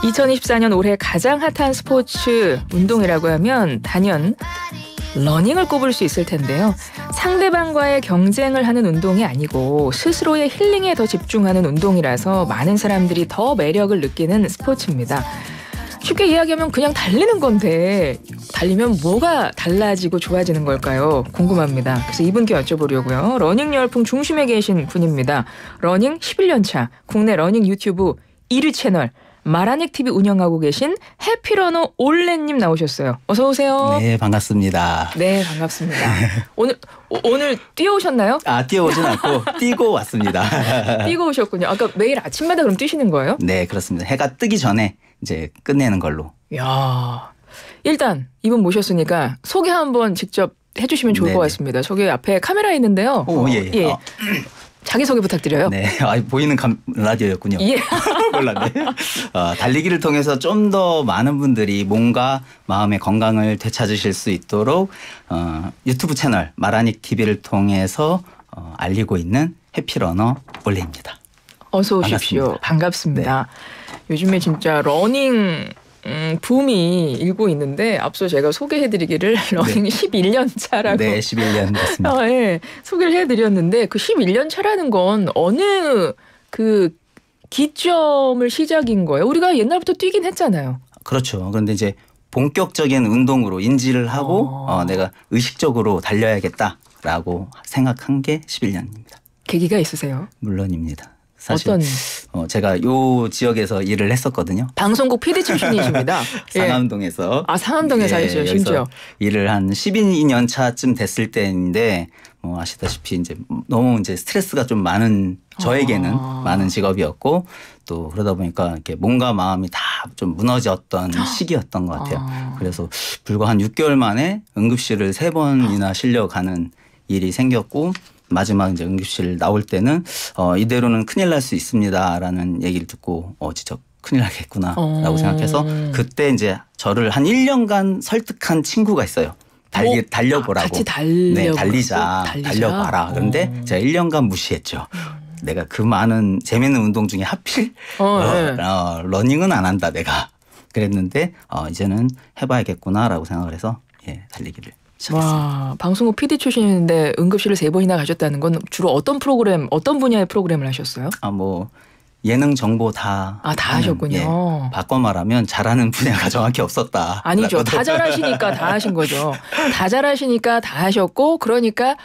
2024년 올해 가장 핫한 스포츠 운동이라고 하면 단연 러닝을 꼽을 수 있을 텐데요. 상대방과의 경쟁을 하는 운동이 아니고 스스로의 힐링에 더 집중하는 운동이라서 많은 사람들이 더 매력을 느끼는 스포츠입니다. 쉽게 이야기하면 그냥 달리는 건데 달리면 뭐가 달라지고 좋아지는 걸까요? 궁금합니다. 그래서 이분께 여쭤보려고요. 러닝 열풍 중심에 계신 분입니다. 러닝 11년 차 국내 러닝 유튜브 1위 채널 마라닉TV 운영하고 계신 해피러너 올레님 나오셨어요. 어서 오세요. 네, 반갑습니다. 네, 반갑습니다. 오늘 뛰어오셨나요? 뛰어오진 않고 뛰고 왔습니다. 뛰고 오셨군요. 아까 매일 아침마다 그럼 뛰시는 거예요? 네, 그렇습니다. 해가 뜨기 전에 이제 끝내는 걸로. 야, 일단 이분 모셨으니까 소개 한번 직접 해주시면 좋을 것 같습니다. 저기 앞에 카메라 있는데요. 예. 자기소개 부탁드려요. 네, 보이는 라디오였군요. 예. 몰랐네. 달리기를 통해서 좀 더 많은 분들이 몸과 마음의 건강을 되찾으실 수 있도록 유튜브 채널 마라닉TV를 통해서 알리고 있는 해피러너 올레입니다. 어서 오십시오. 반갑습니다. 네. 요즘에 진짜 러닝 붐이 일고 있는데 앞서 제가 소개해드리기를 러닝 11년 차라고. 네, 11년 됐습니다. 네, 소개를 해드렸는데 그 11년 차라는 건 어느 그 기점을 시작인 거예요? 우리가 옛날부터 뛰긴 했잖아요. 그렇죠. 그런데 이제 본격적인 운동으로 인지를 하고 내가 의식적으로 달려야겠다라고 생각한 게 11년입니다. 계기가 있으세요? 물론입니다. 사실 어떤? 제가 요 지역에서 일을 했었거든요. 방송국 PD 출신이십니다. 상암동에서. 상암동에 사시죠, 심지어. 일을 한 12년 차쯤 됐을 때인데 아시다시피 이제 너무 이제 스트레스가 좀 많은 저에게는 많은 직업이었고 또 그러다 보니까 이렇게 몸과 마음이 다 좀 무너졌던 시기였던 것 같아요. 그래서 불과 한 6개월 만에 응급실을 3번이나 실려가는 일이 생겼고 마지막 이제 응급실 나올 때는 이대로는 큰일 날 수 있습니다라는 얘기를 듣고 진짜 큰일 나겠구나라고 생각해서 그때 이제 저를 한 1년간 설득한 친구가 있어요. 달려보라고. 같이 달려봐라. 그런데 제가 1년간 무시했죠. 내가 그 많은 재밌는 운동 중에 하필 러닝은 안 한다 내가. 그랬는데 이제는 해봐야겠구나라고 생각을 해서 달리기를 시작했습니다. 와, 방송국 PD 출신인데 응급실을 3번이나 가셨다는 건 주로 어떤 프로그램, 어떤 분야의 프로그램을 하셨어요? 예능 정보 다 하셨군요. 바꿔 말하면 잘하는 분야가 정확히 없었다. 아니죠. 다 잘하시니까 다 하신 거죠. 다 잘하시니까 다 하셨고 그러니까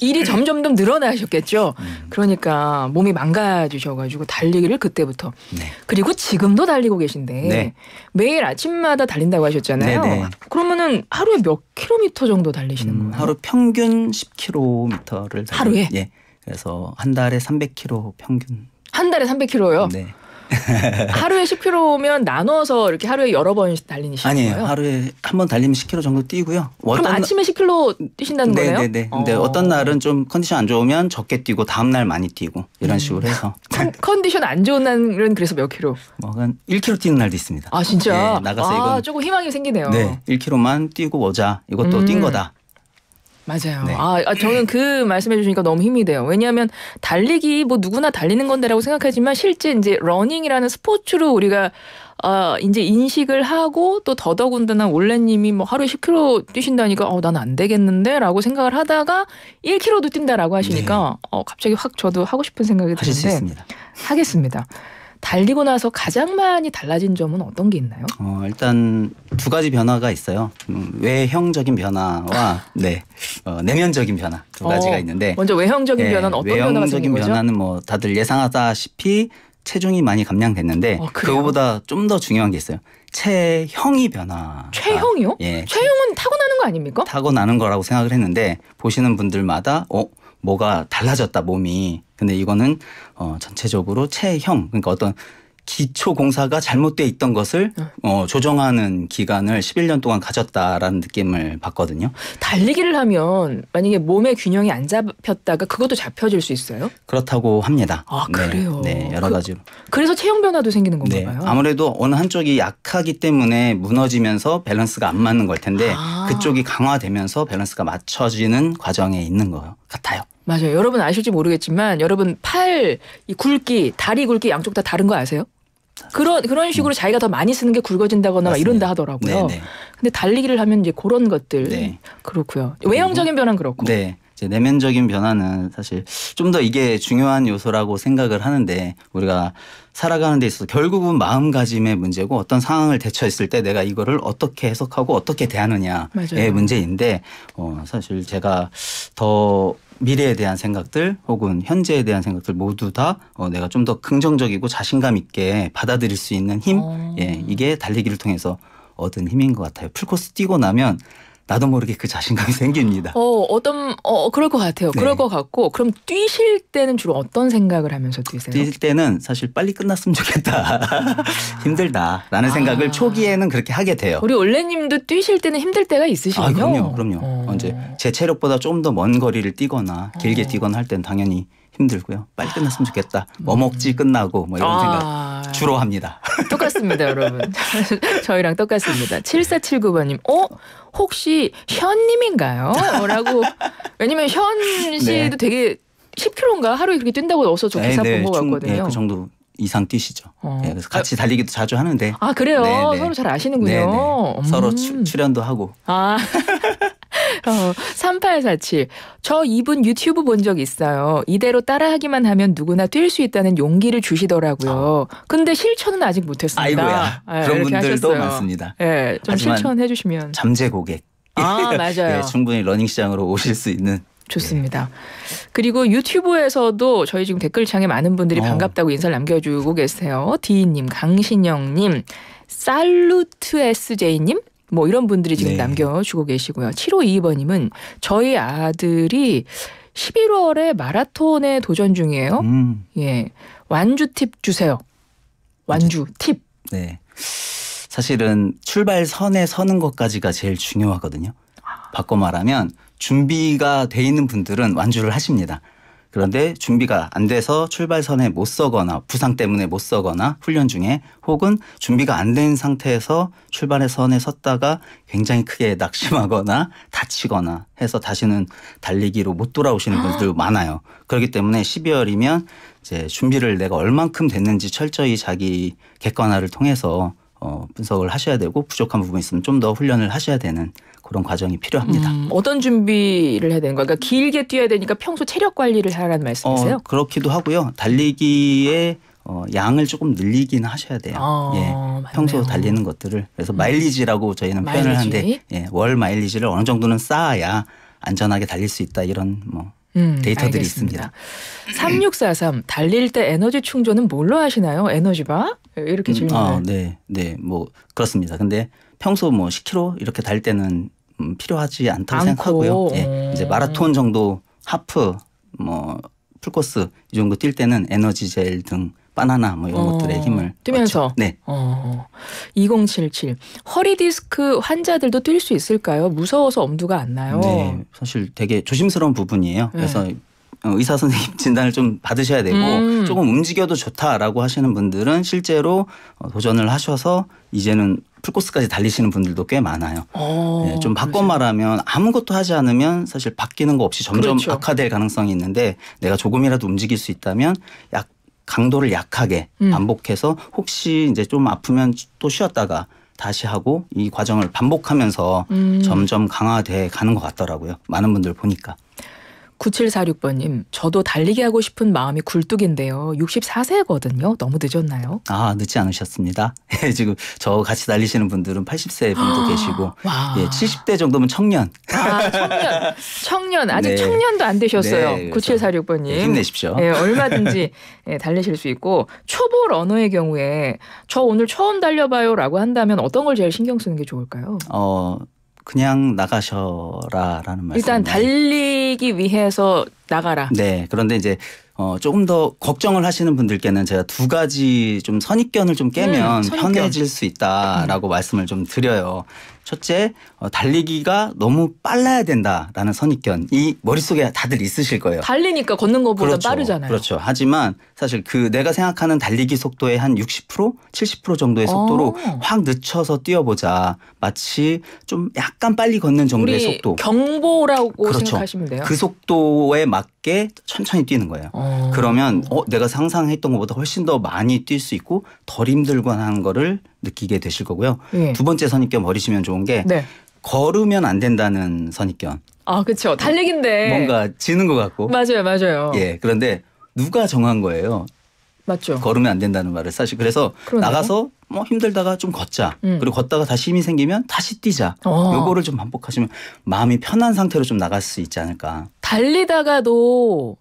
일이 점점 더 늘어나셨겠죠. 그러니까 몸이 망가지셔가지고 달리기를 그때부터. 네. 그리고 지금도 달리고 계신데 매일 아침마다 달린다고 하셨잖아요. 네네. 그러면은 하루에 몇 킬로미터 정도 달리시는 거예요? 하루 평균 10킬로미터를 하루에? 예. 그래서 한 달에 300킬로 평균. 한 달에 300킬로요? 네. 하루에 10킬로면 나눠서 이렇게 하루에 여러 번 달리시는 거예요? 아니에요. 하루에 한 번 달리면 10킬로 정도 뛰고요. 그럼 아침에 10킬로 뛰신다는 거예요? 네네네. 근데 어떤 날은 좀 컨디션 안 좋으면 적게 뛰고 다음 날 많이 뛰고 이런 식으로 해서. 컨디션 안 좋은 날은 그래서 몇 킬로? 한 1킬로 뛰는 날도 있습니다. 아 진짜? 네, 나가서 이건 조금 희망이 생기네요. 네, 1킬로만 뛰고 오자. 이것도 뛴 거다. 맞아요. 네. 저는 그 말씀해 주시니까 너무 힘이 돼요. 왜냐하면 달리기 누구나 달리는 건데라고 생각하지만 실제 이제 러닝이라는 스포츠로 우리가 이제 인식을 하고 또 더더군다나 올레님이 하루에 10km 뛰신다니까 난 안 되겠는데라고 생각을 하다가 1km도 뛴다라고 하시니까 갑자기 확 저도 하고 싶은 생각이 하실 수 드는데 있습니다. 하겠습니다. 달리고 나서 가장 많이 달라진 점은 어떤 게 있나요? 일단 2가지 변화가 있어요. 외형적인 변화와 내면적인 변화 2가지가 있는데 먼저 외형적인 변화는 어떤 변화가 생긴 거죠? 외형적인 변화는 다들 예상하다시피 체중이 많이 감량됐는데 그거보다 좀 더 중요한 게 있어요. 체형이 변화. 체형이요? 예. 체형은 타고나는 거 아닙니까? 타고나는 거라고 생각을 했는데 보시는 분들마다 뭐가 달라졌다 몸이. 근데 이거는 전체적으로 체형 그러니까 어떤 기초 공사가 잘못돼 있던 것을 조정하는 기간을 11년 동안 가졌다라는 느낌을 받거든요. 달리기를 하면 만약에 몸의 균형이 안 잡혔다가 그것도 잡혀질 수 있어요? 그렇다고 합니다. 그래요? 네, 여러 가지로. 그래서 체형 변화도 생기는 건가 봐요? 아무래도 어느 한쪽이 약하기 때문에 무너지면서 밸런스가 안 맞는 걸 텐데 그쪽이 강화되면서 밸런스가 맞춰지는 과정에 있는 것 같아요. 맞아요. 여러분 아실지 모르겠지만 여러분 팔 이 굵기, 다리 굵기 양쪽 다 다른 거 아세요? 그런 식으로 자기가 더 많이 쓰는 게 굵어진다거나 막 이런다 하더라고요. 네네. 근데 달리기를 하면 이제 그런 것들 네. 그렇고요. 외형적인 변화는 그렇고. 네. 이제 내면적인 변화는 사실 좀 더 이게 중요한 요소라고 생각을 하는데 우리가 살아가는 데 있어서 결국은 마음가짐의 문제고 어떤 상황을 대처했을 때 내가 이거를 어떻게 해석하고 어떻게 대하느냐의 맞아요. 문제인데 사실 제가 더 미래에 대한 생각들 혹은 현재에 대한 생각들 모두 다 내가 좀 더 긍정적이고 자신감 있게 받아들일 수 있는 힘 이게 달리기를 통해서 얻은 힘인 것 같아요. 풀코스 뛰고 나면 나도 모르게 그 자신감이 생깁니다. 그럴 것 같아요. 네. 그럴 것 같고 그럼 뛰실 때는 주로 어떤 생각을 하면서 뛰세요? 뛸 때는 사실 빨리 끝났으면 좋겠다. 힘들다라는 생각을 초기에는 그렇게 하게 돼요. 우리 올레님도 뛰실 때는 힘들 때가 있으시군요. 그럼요. 이제 제 체력보다 좀 더 먼 거리를 뛰거나 길게 뛰거나 할 땐 당연히 힘들고요. 빨리 끝났으면 좋겠다. 뭐 먹지 끝나고 뭐 이런 생각 주로 합니다. 똑같습니다, 여러분. 저희랑 똑같습니다. 7479번님. 혹시 현님인가요? 라고. 왜냐면 현 씨도 네. 되게 10km인가 하루에 그렇게 뛴다고 어서 저 기사 본 것 같거든요. 네, 그 정도 이상 뛰시죠. 그래서 같이 달리기도 자주 하는데. 아 그래요? 네네. 서로 잘 아시는군요. 서로 출연도 하고. 3847. 저 이분 유튜브 본 적 있어요. 이대로 따라하기만 하면 누구나 뛸 수 있다는 용기를 주시더라고요. 근데 실천은 아직 못했습니다. 아이고야. 그런 분들도 하셨어요. 많습니다. 네, 좀 실천해 주시면. 잠재 고객. 맞아요. 네, 충분히 러닝 시장으로 오실 수 있는. 좋습니다. 그리고 유튜브에서도 저희 지금 댓글창에 많은 분들이 반갑다고 인사를 남겨주고 계세요. 디님, 강신영님, 살루트 SJ님 뭐 이런 분들이 지금 남겨주고 계시고요. 7522번님은 저희 아들이 11월에 마라톤에 도전 중이에요. 예, 완주 팁 주세요. 완주 팁. 네. 사실은 출발선에 서는 것까지가 제일 중요하거든요. 바꿔 말하면 준비가 돼 있는 분들은 완주를 하십니다. 그런데 준비가 안 돼서 출발선에 못 서거나 부상 때문에 못 서거나 훈련 중에 혹은 준비가 안 된 상태에서 출발의 선에 섰다가 굉장히 크게 낙심하거나 다치거나 해서 다시는 달리기로 못 돌아오시는 분들도 많아요. 그렇기 때문에 12월이면 이제 준비를 내가 얼만큼 됐는지 철저히 자기 객관화를 통해서 분석을 하셔야 되고 부족한 부분이 있으면 좀 더 훈련을 하셔야 되는 그런 과정이 필요합니다. 어떤 준비를 해야 되는 거예요? 그러니까 길게 뛰어야 되니까 평소 체력 관리를 하라는 말씀이세요? 그렇기도 하고요. 달리기의 양을 조금 늘리긴 하셔야 돼요. 평소 달리는 것들을. 그래서 마일리지라고 저희는 표현을 하는데 월 마일리지를 어느 정도는 쌓아야 안전하게 달릴 수 있다 이런 데이터들이 알겠습니다. 있습니다. 3643 달릴 때 에너지 충전은 뭘로 하시나요? 에너지바? 이렇게 질문을. 네, 뭐 그렇습니다. 근데 평소 뭐 10km 이렇게 달릴 때는 필요하지 않다고 생각하고요. 이제 마라톤 정도 하프 뭐 풀코스 이 정도 뛸 때는 에너지젤 등 바나나 뭐 이런 것들의 힘을 뛰면서. 얻죠. 네. 2077 허리 디스크 환자들도 뛸 수 있을까요? 무서워서 엄두가 안 나요. 네, 사실 되게 조심스러운 부분이에요. 그래서 의사 선생님 진단을 좀 받으셔야 되고 조금 움직여도 좋다라고 하시는 분들은 실제로 도전을 하셔서 이제는 풀코스까지 달리시는 분들도 꽤 많아요. 네, 좀 바꿔 말하면 아무것도 하지 않으면 사실 바뀌는 거 없이 점점 악화될 가능성이 있는데 내가 조금이라도 움직일 수 있다면 강도를 약하게 반복해서 혹시 이제 좀 아프면 또 쉬었다가 다시 하고 이 과정을 반복하면서 점점 강화돼 가는 것 같더라고요. 많은 분들 보니까. 9746번님 저도 달리기 하고 싶은 마음이 굴뚝인데요. 64세거든요. 너무 늦었나요? 늦지 않으셨습니다. 지금 저 같이 달리시는 분들은 80세 분도 계시고 70대 정도면 청년. 청년. 아직 청년도 안 되셨어요. 9746번님. 힘내십시오. 얼마든지 달리실 수 있고 초보 러너의 경우에 저 오늘 처음 달려봐요라고 한다면 어떤 걸 제일 신경 쓰는 게 좋을까요? 그냥 나가셔라라는 말씀. 일단 달리기 위해서 나가라. 네. 그런데 이제 조금 더 걱정을 하시는 분들께는 제가 두 가지 좀 선입견을 좀 깨면 편해질 수 있다라고 말씀을 좀 드려요. 첫째, 달리기가 너무 빨라야 된다라는 선입견이 머릿속에 다들 있으실 거예요. 달리니까 걷는 것보다 그렇죠. 빠르잖아요. 그렇죠. 하지만 사실 그 내가 생각하는 달리기 속도의 한 60%, 70% 정도의 속도로 확 늦춰서 뛰어보자. 마치 좀 약간 빨리 걷는 정도의 우리 속도. 경보라고 그렇죠. 생각하시면 돼요. 그 속도에 맞게 천천히 뛰는 거예요. 그러면 내가 상상했던 것보다 훨씬 더 많이 뛸 수 있고 덜 힘들고 하는 거를 느끼게 되실 거고요. 예. 두 번째 선입견 버리시면 좋은 게 네. 걸으면 안 된다는 선입견. 아, 그렇죠. 달리기인데. 뭔가 지는 것 같고. 맞아요, 맞아요. 예. 그런데 누가 정한 거예요? 맞죠. 걸으면 안 된다는 말을 사실. 그래서 그러네요. 나가서 힘들다가 좀 걷자. 그리고 걷다가 다시 힘이 생기면 다시 뛰자. 요거를 좀 반복하시면 마음이 편한 상태로 좀 나갈 수 있지 않을까. 달리다가도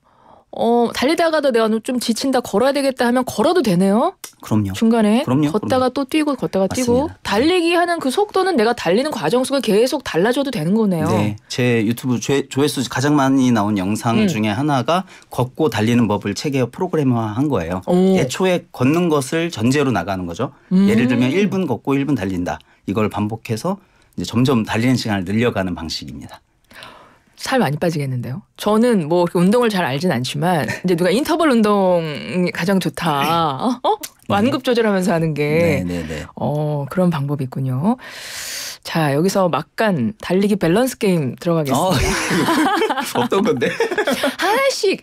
내가 좀 지친다 걸어야 되겠다 하면 걸어도 되네요. 그럼요. 중간에 그럼요. 걷다가 또 뛰고 걷다가 뛰고 맞습니다. 달리기 하는 그 속도는 내가 달리는 과정 속에 계속 달라져도 되는 거네요. 네, 제 유튜브 조회수 가장 많이 나온 영상 중에 하나가 걷고 달리는 법을 체계화 프로그램화한 거예요. 애초에 걷는 것을 전제로 나가는 거죠. 예를 들면 1분 걷고 1분 달린다. 이걸 반복해서 이제 점점 달리는 시간을 늘려가는 방식입니다. 살 많이 빠지겠는데요. 저는 뭐 운동을 잘 알진 않지만 이제 누가 인터벌 운동이 가장 좋다. 완급 조절하면서 하는 게 네네네. 그런 방법이 있군요. 자, 여기서 막간 달리기 밸런스 게임 들어가겠습니다. 어떤 건데? 하나씩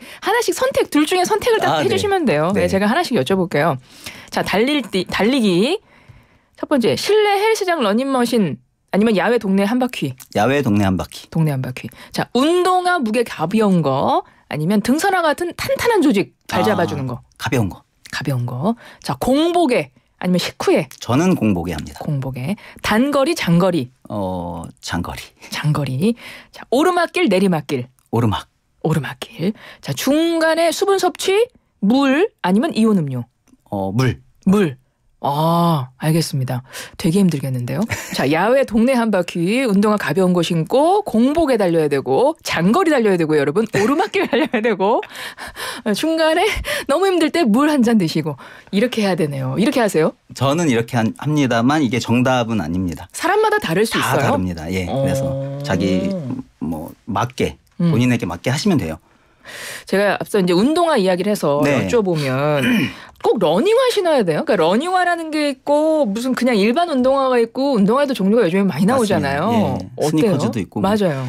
선택 둘 중에 선택을 딱 해주시면 돼요. 네. 제가 하나씩 여쭤볼게요. 자, 달리기 첫 번째 실내 헬스장 러닝머신 아니면 야외 동네 한 바퀴. 야외 동네 한 바퀴. 동네 한 바퀴. 자, 운동화 무게 가벼운 거 아니면 등산화 같은 탄탄한 조직 잘 잡아주는 거. 가벼운 거. 가벼운 거. 자, 공복에 아니면 식후에. 저는 공복에 합니다. 공복에. 단거리, 장거리. 장거리. 장거리. 자, 오르막길, 내리막길. 오르막길. 자, 중간에 수분 섭취, 물 아니면 이온 음료. 물. 알겠습니다. 되게 힘들겠는데요. 자, 야외 동네 한 바퀴 운동화 가벼운 거 신고 공복에 달려야 되고 장거리 달려야 되고 여러분 오르막길 달려야 되고 중간에 너무 힘들 때 물 한 잔 드시고 이렇게 해야 되네요. 이렇게 하세요? 저는 이렇게 합니다만 이게 정답은 아닙니다. 사람마다 다를 수 다 있어요. 다릅니다. 예. 그래서 자기 맞게 본인에게 맞게 하시면 돼요. 제가 앞서 이제 운동화 이야기를 해서 여쭤보면 꼭 러닝화 신어야 돼요. 그러니까 러닝화라는 게 있고 무슨 그냥 일반 운동화가 있고 운동화에도 종류가 요즘에 많이 나오잖아요. 예. 어때요? 스니커즈도 있고. 맞아요.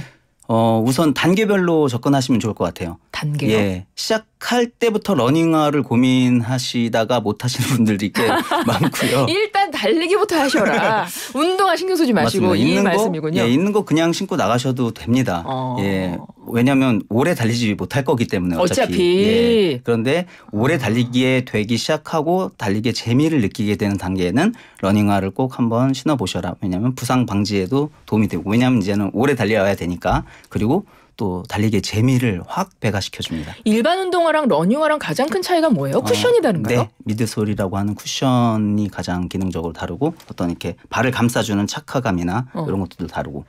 우선 단계별로 접근하시면 좋을 것 같아요. 단계요? 예. 시작할 때부터 러닝화를 고민하시다가 못 하시는 분들이 꽤 많고요. 일단 달리기부터 하셔라. 운동화 신경 쓰지 마시고 맞습니다. 이 말씀이군요. 있는 거 그냥 신고 나가셔도 됩니다. 예. 왜냐하면 오래 달리지 못할 거기 때문에 어차피. 예. 그런데 오래 달리기에 되기 시작하고 달리기의 재미를 느끼게 되는 단계에는 러닝화를 꼭 한번 신어보셔라. 왜냐하면 부상 방지에도 도움이 되고 왜냐하면 이제는 오래 달려야 되니까 그리고 또 달리기의 재미를 확 배가시켜줍니다. 일반 운동화랑 러닝화랑 가장 큰 차이가 뭐예요? 쿠션이 다른가요? 네. 미드솔이라고 하는 쿠션이 가장 기능적으로 다르고 어떤 이렇게 발을 감싸주는 착화감이나 이런 것들도 다르고.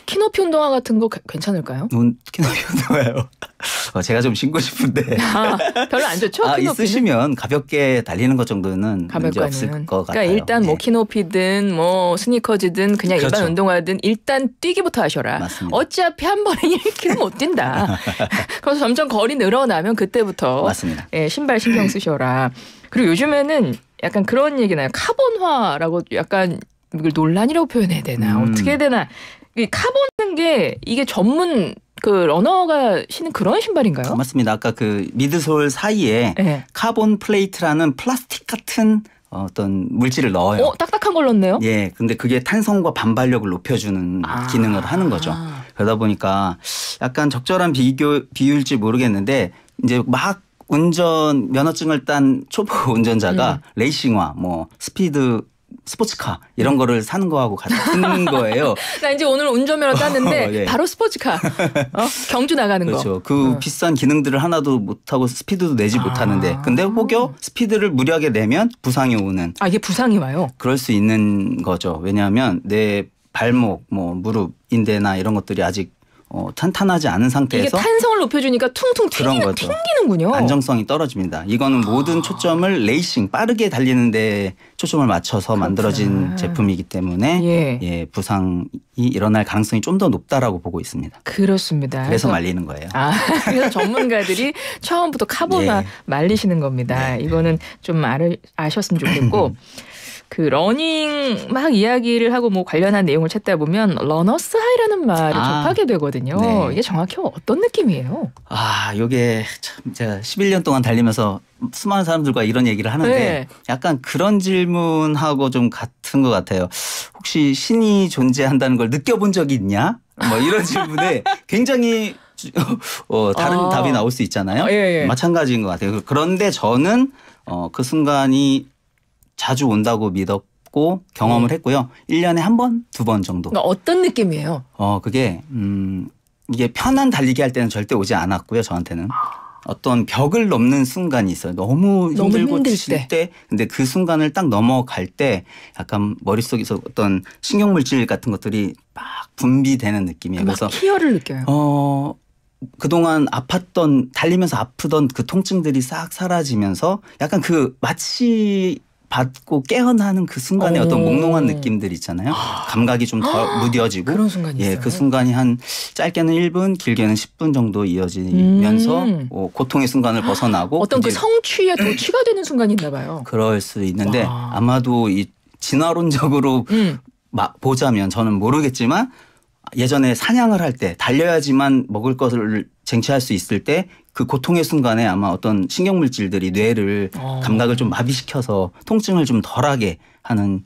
키높이 운동화 같은 거 괜찮을까요? 키높이 운동화요. 제가 좀 신고 싶은데. 별로 안 좋죠? 있으시면 가볍게 달리는 것 정도는 문제 없을 것 같아요. 그러니까 일단 뭐 키높이든 뭐 스니커즈든 그냥 그렇죠. 일반 운동화든 일단 뛰기부터 하셔라. 맞습니다. 어차피 한 번에 1km 못 뛴다. 그래서 점점 거리 늘어나면 그때부터 맞습니다. 신발 신경 쓰셔라. 그리고 요즘에는 약간 그런 얘기 나요. 카본화라고 약간 이걸 논란이라고 표현해야 되나 어떻게 해야 되나. 이 카본은 게 이게 전문 그 러너가 신는 그런 신발인가요? 맞습니다. 아까 그 미드솔 사이에 카본 플레이트라는 플라스틱 같은 어떤 물질을 넣어요. 딱딱한 걸 넣네요? 예. 근데 그게 탄성과 반발력을 높여주는 기능을 하는 거죠. 그러다 보니까 약간 적절한 비율일지 모르겠는데 이제 막 면허증을 딴 초보 운전자가 레이싱화, 스포츠카 이런 거를 사는 거하고 같은 거예요. 나 이제 오늘 운전면허 땄는데 바로 스포츠카 경주 나가는 거. 그렇죠. 그 비싼 기능들을 하나도 못하고 스피드도 내지 못하는데 근데 혹여 스피드를 무리하게 내면 부상이 오는. 이게 부상이 와요? 그럴 수 있는 거죠. 왜냐하면 내 발목, 무릎, 인대나 이런 것들이 아직 탄탄하지 않은 이게 상태에서 탄성을 높여주니까 퉁퉁 그런 거죠. 튕기는군요. 안정성이 떨어집니다. 이거는 모든 초점을 레이싱 빠르게 달리는데 초점을 맞춰서 만들어진 제품이기 때문에 예, 부상이 일어날 가능성이 좀 더 높다라고 보고 있습니다. 그렇습니다. 그래서 말리는 거예요. 그래서 전문가들이 처음부터 카보나 말리시는 겁니다. 이거는 좀 아셨으면 좋겠고. 그 러닝 막 이야기를 하고 뭐 관련한 내용을 찾다 보면 러너스 하이라는 말을 접하게 되거든요. 네. 이게 정확히 어떤 느낌이에요? 요게 참 제가 11년 동안 달리면서 수많은 사람들과 이런 얘기를 하는데 약간 그런 질문하고 좀 같은 것 같아요. 혹시 신이 존재한다는 걸 느껴본 적이 있냐? 뭐 이런 질문에 굉장히 다른 답이 나올 수 있잖아요. 마찬가지인 것 같아요. 그런데 저는 그 순간이 자주 온다고 믿었고 경험을 했고요. 1년에 한 번, 두 번 정도. 그러니까 어떤 느낌이에요? 그게 이게 편한 달리기 할 때는 절대 오지 않았고요. 저한테는. 어떤 벽을 넘는 순간이 있어요. 너무 힘들고 지칠 때. 근데 그 순간을 딱 넘어갈 때 약간 머릿속에서 어떤 신경물질 같은 것들이 막 분비되는 느낌이에요. 그래서 희열을 느껴요. 그동안 달리면서 아프던 그 통증들이 싹 사라지면서 약간 마치 받고 깨어나는 그 순간에 어떤 몽롱한 느낌들 있잖아요. 감각이 좀 더 무뎌지고. 그런 순간이 있어요. 그 순간이 한 짧게는 1분, 길게는 10분 정도 이어지면서 고통의 순간을 벗어나고. 어떤 그 성취에 도취가 되는 순간이 있나 봐요. 그럴 수 있는데 아마도 이 진화론적으로 보자면 저는 모르겠지만 예전에 사냥을 할 때 달려야지만 먹을 것을 쟁취할 수 있을 때 그 고통의 순간에 아마 어떤 신경물질들이 뇌를 감각을 좀 마비시켜서 통증을 좀 덜하게 하는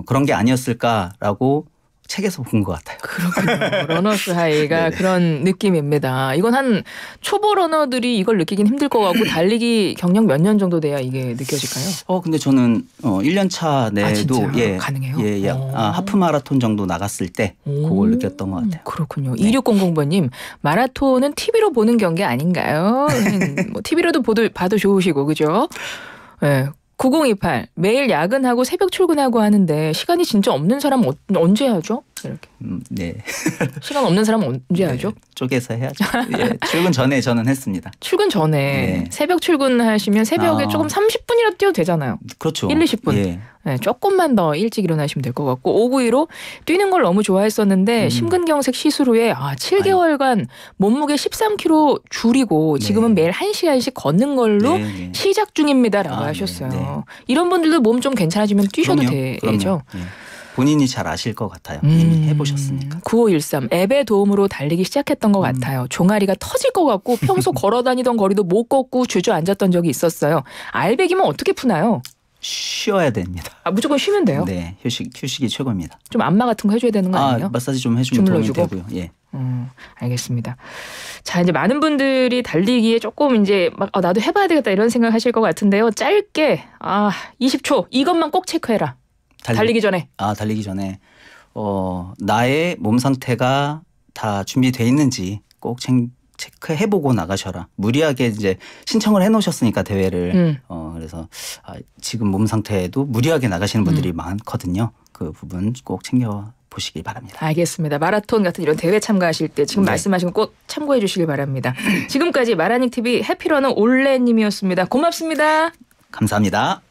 그런 게 아니었을까라고 책에서 본 것 같아요. 그렇군요. 러너스 하이가 그런 느낌입니다. 이건 한 초보 러너들이 이걸 느끼긴 힘들 것 같고 달리기 경력 몇 년 정도 돼야 이게 느껴질까요? 근데 저는 1년 차 내도 가능해요? 하프 마라톤 정도 나갔을 때 그걸 느꼈던 것 같아요. 그렇군요. 2600번님 마라톤은 TV로 보는 경기 아닌가요? 뭐 TV로도 봐도 좋으시고 그죠? 네. 9028 매일 야근하고 새벽 출근하고 하는데 시간이 진짜 없는 사람은 언제 하죠? 이렇게. 네. 시간 없는 사람은 언제 하죠? 쪼개서 해야죠. 출근 전에 저는 했습니다. 출근 전에 새벽 출근하시면 새벽에 조금 30분이라도 뛰어도 되잖아요. 그렇죠. 1, 20분. 네, 조금만 더 일찍 일어나시면 될 것 같고 5915 뛰는 걸 너무 좋아했었는데 심근경색 시술 후에 7개월간 몸무게 13kg 줄이고 지금은 매일 1시간씩 걷는 걸로 시작 중입니다라고 하셨어요. 이런 분들도 몸 좀 괜찮아지면 뛰셔도 되죠. 본인이 잘 아실 것 같아요. 이미 해보셨으니까. 9513 앱의 도움으로 달리기 시작했던 것 같아요. 종아리가 터질 것 같고 평소 걸어다니던 거리도 못 걷고 주저앉았던 적이 있었어요. 알배기면 어떻게 푸나요? 쉬어야 됩니다. 무조건 쉬면 돼요? 네. 휴식이 최고입니다. 좀 안마 같은 거 해줘야 되는 거 아니에요? 마사지 좀 해주면 도움이 되고요. 알겠습니다. 자, 이제 많은 분들이 달리기에 조금 이제 나도 해봐야 되겠다 이런 생각 하실 것 같은데요. 짧게 20초 이것만 꼭 체크해라. 달리기 전에. 달리기 전에 나의 몸 상태가 다 준비돼 있는지 꼭 체크해보고 나가셔라. 무리하게 이제 신청을 해놓으셨으니까 대회를 그래서 지금 몸 상태에도 무리하게 나가시는 분들이 많거든요. 그 부분 꼭 챙겨보시기 바랍니다. 알겠습니다. 마라톤 같은 이런 대회 참가하실 때 지금 말씀하신 거 꼭 참고해 주시기 바랍니다. 지금까지 마라닉TV 해피러너 올레님이었습니다. 고맙습니다. 감사합니다.